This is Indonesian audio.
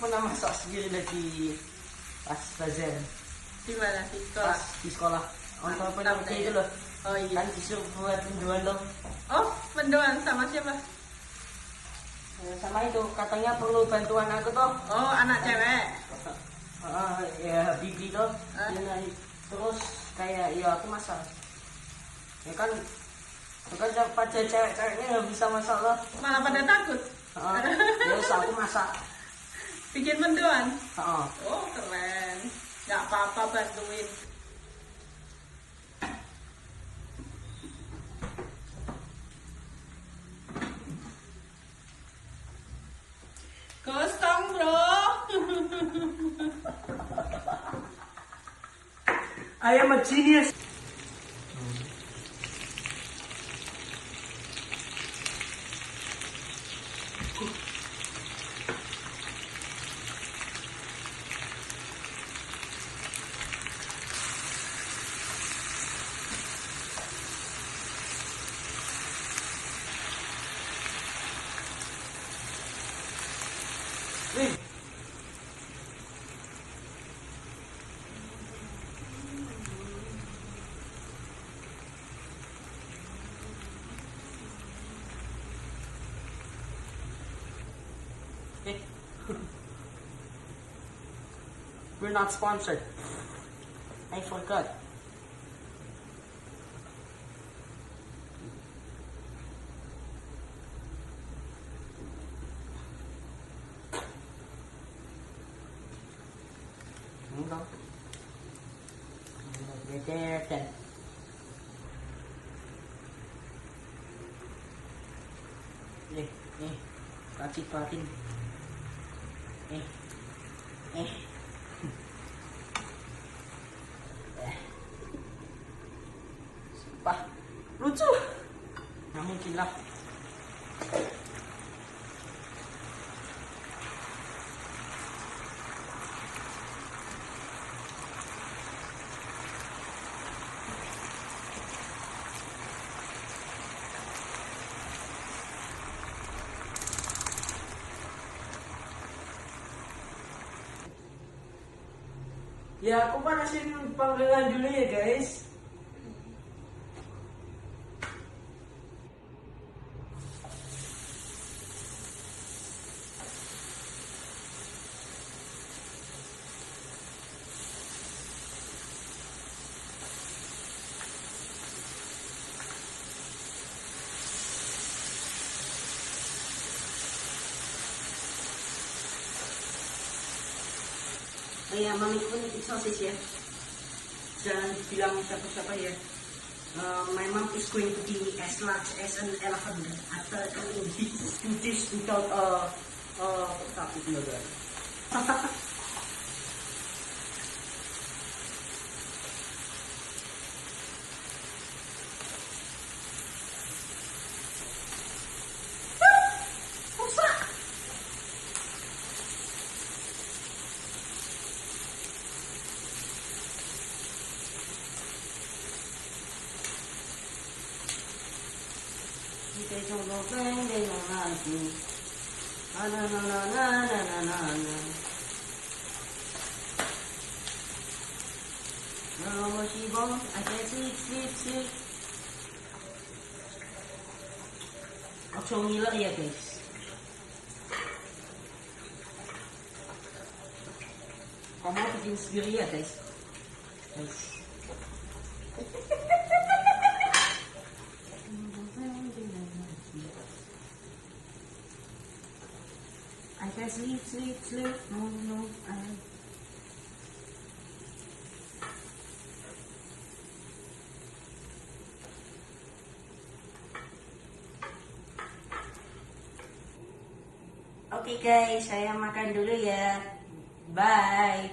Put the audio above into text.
pernah masak sendiri lagi pas bazar. Di mana? Di sekolah? Di sekolah. Untuk apa itu loh. Oh iya. Kan disuruh buat mendoan loh. Oh, mendoan sama siapa? Sama itu katanya perlu bantuan aku toh. Oh, anak cewek. Ya Bibi toh. Terus kayak ya aku masak. Ya kan pada cewek-ceweknya nggak bisa masak loh. Malah pada takut. Terus aku masak. Bikin mendoan. Oh keren. Nggak apa-apa bantuin. Kosong bro. I am a genius. We're not sponsored. I forgot. Enggak. Beda. Nih, kasih patin. Sumpah lucu. Nggak mungkin lah. Ya aku panasin panggilan dulu ya guys. Ya mami pun sosis ya. Jangan bilang siapa-siapa ya. My mom is going to be as large as an elephant after eating this without topic noodle. Kita coba dengan lagu. Nama si bom, ada sweet. Ojo ngiler ya guys. Kamu bikin sendiri ya guys. I can sleep, no, Oke guys, saya makan dulu ya. Bye.